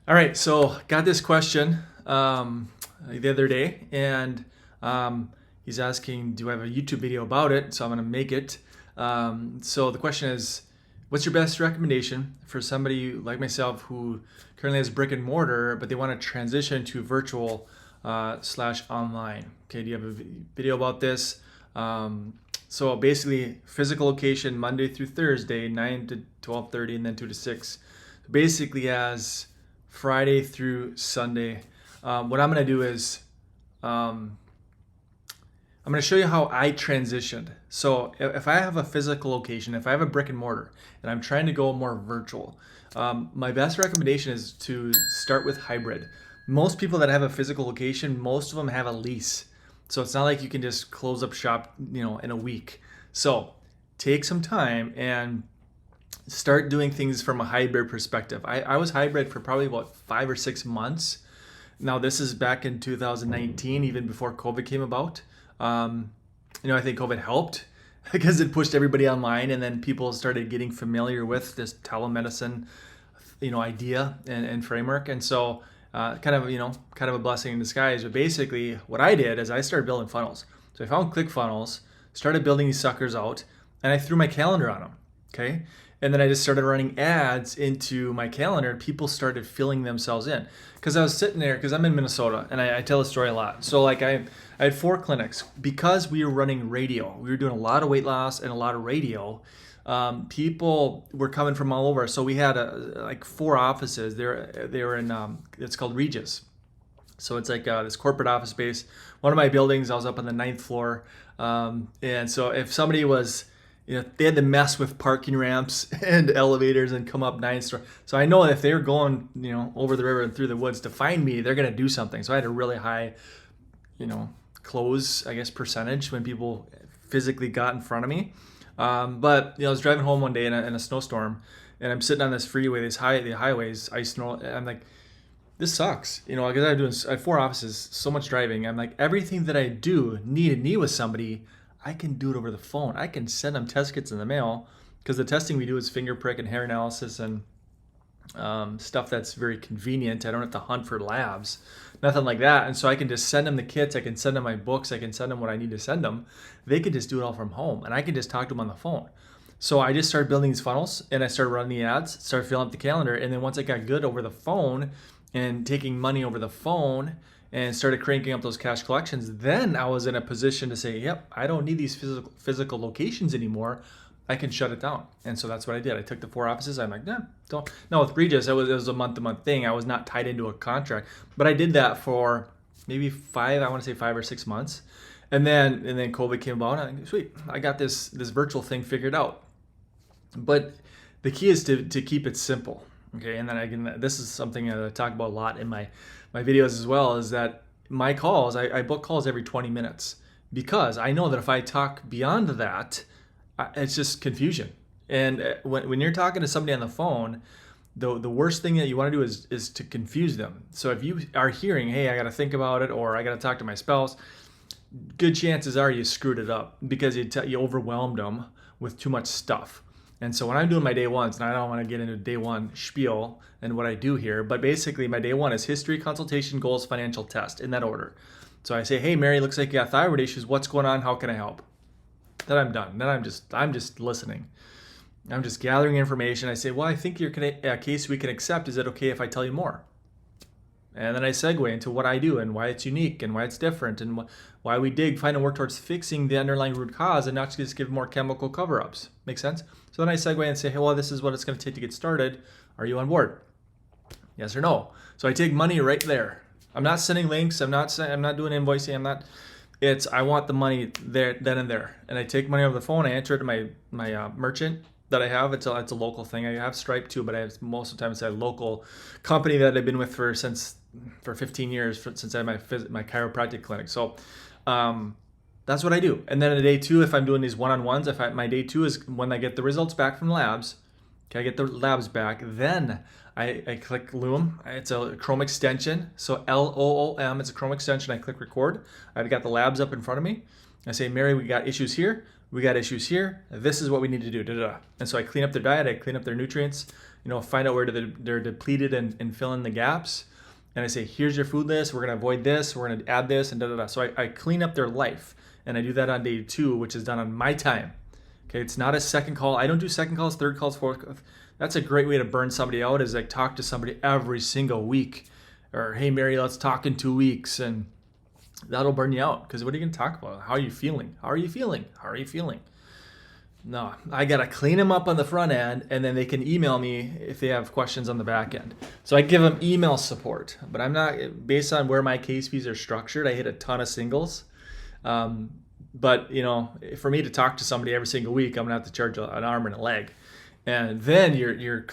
All right, so got this question the other day, and he's asking, do I have a YouTube video about it? So I'm going to make it. So the question is, what's your best recommendation for somebody like myself who currently has brick and mortar, but they want to transition to virtual slash online? Okay, do you have a video about this? So basically, physical location Monday through Thursday, 9 to 12:30, and then 2 to 6. Basically, as Friday through Sunday. What I'm going to do is um, I'm going to show you how I transitioned. So if I have a physical location, if I have a brick and mortar, and I'm trying to go more virtual, my best recommendation is to start with hybrid. Most people that have a physical location, most of them have a lease. So it's not like you can just close up shop, in a week. So take some time and start doing things from a hybrid perspective. I was hybrid for probably about 5 or 6 months. Now, this is back in 2019, even before COVID came about. I think COVID helped because it pushed everybody online, and then people started getting familiar with this telemedicine, idea and framework. And so, kind of a blessing in disguise. But basically, what I did is I started building funnels. So I found ClickFunnels, started building these suckers out, and I threw my calendar on them. Okay. And then I just started running ads into my calendar. People started filling themselves in because I was sitting there because I'm in Minnesota, and I tell the story a lot. So like I had 4 clinics because we were running radio. We were doing a lot of weight loss and a lot of radio. People were coming from all over. So we had like 4 offices. They were in it's called Regis. So it's like this corporate office space. One of my buildings, I was up on the 9th floor. And so if somebody was, they had to mess with parking ramps and elevators and come up 9th story. So I know if they're going, over the river and through the woods to find me, they're going to do something. So I had a really high, close, I guess, percentage when people physically got in front of me. But I was driving home one day in a snowstorm, and I'm sitting on this freeway, the highways, ice snow. I'm like, this sucks, because I have 4 offices, so much driving. I'm like, everything that I do knee to knee with somebody, I can do it over the phone. I can send them test kits in the mail because the testing we do is finger prick and hair analysis and stuff that's very convenient. I don't have to hunt for labs, nothing like that. And so I can just send them the kits. I can send them my books. I can send them what I need to send them. They can just do it all from home, and I can just talk to them on the phone. So I just started building these funnels, and I started running the ads, started filling up the calendar. And then once I got good over the phone and taking money over the phone and started cranking up those cash collections, then I was in a position to say, yep, I don't need these physical locations anymore. I can shut it down. And so that's what I did. I took the 4 offices. I'm like, nah, don't. No, with Regis, it was a month-to-month thing. I was not tied into a contract. But I did that for maybe 5 or 6 months. And then COVID came about. I'm like, sweet, I got this virtual thing figured out. But the key is to keep it simple. Okay, and then this is something that I talk about a lot in my videos as well, is that my calls, I book calls every 20 minutes because I know that if I talk beyond that, it's just confusion. And when you're talking to somebody on the phone, the worst thing that you want to do is to confuse them. So if you are hearing, hey, I got to think about it, or I got to talk to my spouse, good chances are you screwed it up because you overwhelmed them with too much stuff. And so when I'm doing my day ones, and I don't want to get into day one spiel and what I do here, but basically my day one is history, consultation, goals, financial test, in that order. So I say, hey, Mary, looks like you got thyroid issues. What's going on? How can I help? Then I'm done. Then I'm just listening. I'm just gathering information. I say, well, I think your case we can accept. Is it okay if I tell you more? And then I segue into what I do and why it's unique and why it's different and why we find and work towards fixing the underlying root cause and not just give more chemical cover-ups. Make sense? So then I segue and say, hey, well, this is what it's going to take to get started. Are you on board? Yes or no? So I take money right there. I'm not sending links. I'm not doing invoicing. I want the money there, then and there. And I take money over the phone. I enter it to my merchant that I have. It's a local thing. I have Stripe too, but most of the time it's a local company that I've been with for 15 years, since I had my chiropractic clinic. So that's what I do. And then on day 2, if I'm doing these one-on-ones, my day 2 is when I get the results back from labs. Okay, I get the labs back. Then I click Loom. It's a Chrome extension. So LOOM, it's a Chrome extension. I click record. I've got the labs up in front of me. I say, Mary, we got issues here. We got issues here. This is what we need to do. And so I clean up their diet. I clean up their nutrients. find out where they're depleted and fill in the gaps. And I say, here's your food list. We're going to avoid this. We're going to add this and da da da. So I clean up their life, and I do that on day 2, which is done on my time. Okay, it's not a second call. I don't do second calls, third calls, fourth calls. That's a great way to burn somebody out, is like talk to somebody every single week. Or, hey, Mary, let's talk in 2 weeks. And that'll burn you out, because what are you going to talk about? How are you feeling? How are you feeling? How are you feeling? No, I got to clean them up on the front end, and then they can email me if they have questions on the back end. So I give them email support, but I'm not, based on where my case fees are structured, I hit a ton of singles. But, for me to talk to somebody every single week, I'm going to have to charge an arm and a leg. And then your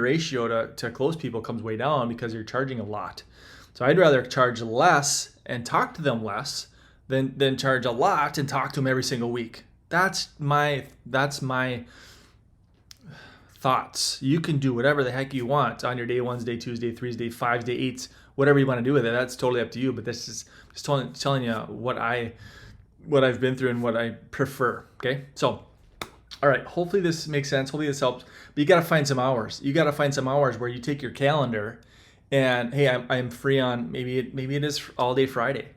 ratio to close people comes way down, because you're charging a lot. So I'd rather charge less and talk to them less than charge a lot and talk to them every single week. That's my thoughts. You can do whatever the heck you want on your day 1s, day 2s, day 3s, day 5s, day 8s, whatever you want to do with it. That's totally up to you. But this is just telling you what I've been through and what I prefer. Okay, so all right. Hopefully this makes sense. Hopefully this helps. But you got to find some hours. You got to find some hours where you take your calendar and, hey, I'm free on maybe it is all day Friday.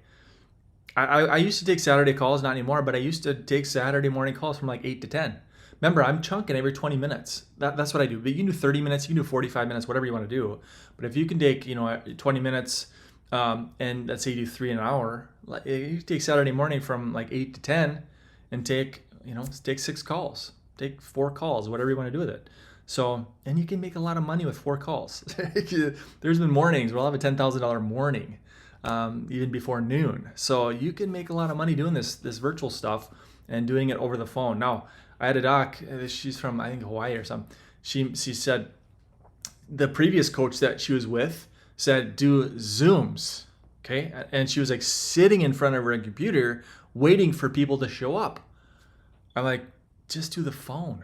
I used to take Saturday calls, not anymore, but I used to take Saturday morning calls from like 8 to 10. Remember, I'm chunking every 20 minutes. That's what I do. But you can do 30 minutes, you can do 45 minutes, whatever you want to do. But if you can take 20 minutes, and let's say you do 3 an hour, you take Saturday morning from like 8 to 10 and take 6 calls, take 4 calls, whatever you want to do with it. So, and you can make a lot of money with 4 calls. There's been mornings where I'll have a $10,000 morning. Even before noon. So you can make a lot of money doing this virtual stuff and doing it over the phone. Now, I had a doc, she's from, I think, Hawaii or something. She said the previous coach that she was with said, do Zooms. Okay. And she was like sitting in front of her computer waiting for people to show up. I'm like, just do the phone.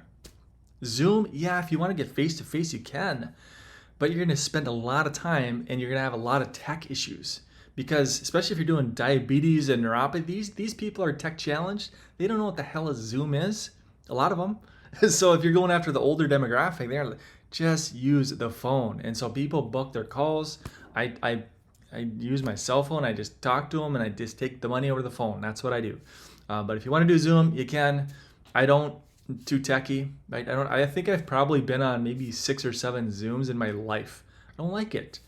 Zoom, yeah, if you want to get face to face, you can. But you're going to spend a lot of time and you're going to have a lot of tech issues. Because especially if you're doing diabetes and neuropathy, these people are tech challenged. They don't know what the hell a Zoom is, a lot of them. So if you're going after the older demographic, they're just use the phone. And so people book their calls. I use my cell phone. I just talk to them and I just take the money over the phone. That's what I do. But if you want to do Zoom, you can. I don't too techie. Right? I think I've probably been on maybe 6 or 7 Zooms in my life. I don't like it.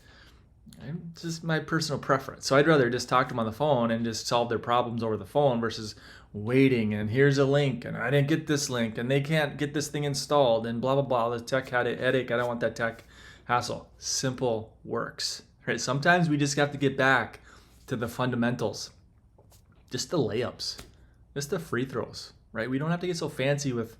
It's just my personal preference. So I'd rather just talk to them on the phone and just solve their problems over the phone versus waiting and here's a link and I didn't get this link and they can't get this thing installed and blah, blah, blah. The tech had a headache. I don't want that tech hassle. Simple works. Right? Sometimes we just have to get back to the fundamentals. Just the layups. Just the free throws. Right? We don't have to get so fancy with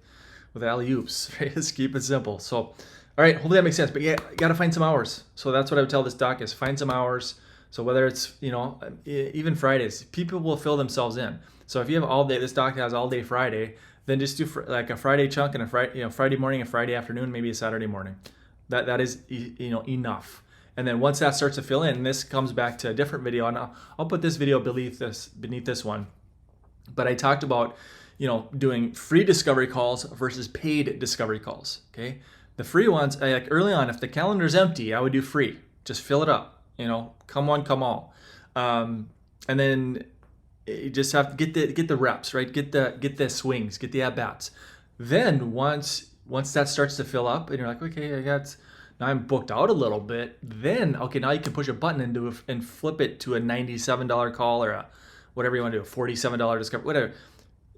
alley-oops. Right? Just keep it simple. So all right, hopefully that makes sense. But yeah, you got to find some hours. So that's what I would tell this doc is find some hours. So whether it's, even Fridays, people will fill themselves in. So if you have all day, this doc has all day Friday, then just do like a Friday chunk and a Friday morning, a Friday afternoon, maybe a Saturday morning. That is, enough. And then once that starts to fill in, this comes back to a different video. And I'll put this video beneath this one. But I talked about, doing free discovery calls versus paid discovery calls. Okay. The free ones, like early on, if the calendar's empty, I would do free. Just fill it up. Come one, come all. And then you just have to get the reps, right? Get the swings, get the at bats. Then once that starts to fill up, and you're like, okay, now I'm booked out a little bit. Then now you can push a button and flip it to a $97 call or a whatever you want to do, a $47 discovery, whatever.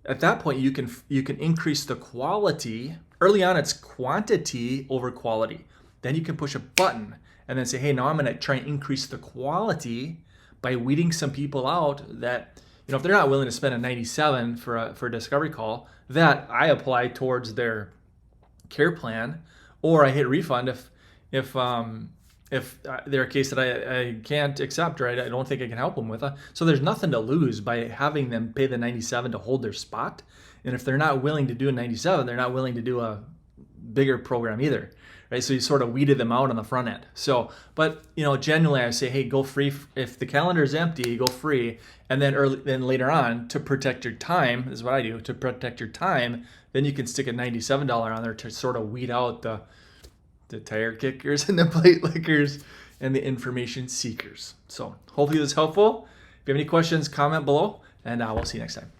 At that point, you can increase the quality. Early on, it's quantity over quality. Then you can push a button and then say, hey, now I'm going to try and increase the quality by weeding some people out that, if they're not willing to spend a 97 for a discovery call, that I apply towards their care plan, or I hit refund if they're a case that I can't accept or I don't think I can help them with. So there's nothing to lose by having them pay the 97 to hold their spot. And if they're not willing to do a 97, they're not willing to do a bigger program either, right? So you sort of weeded them out on the front end. So, but generally I say, hey, go free. If the calendar is empty, go free. And then later on, to protect your time, this is what I do, to protect your time, then you can stick a $97 on there to sort of weed out the the tire kickers and the plate lickers and the information seekers. So hopefully this is helpful. If you have any questions, comment below, and we'll see you next time.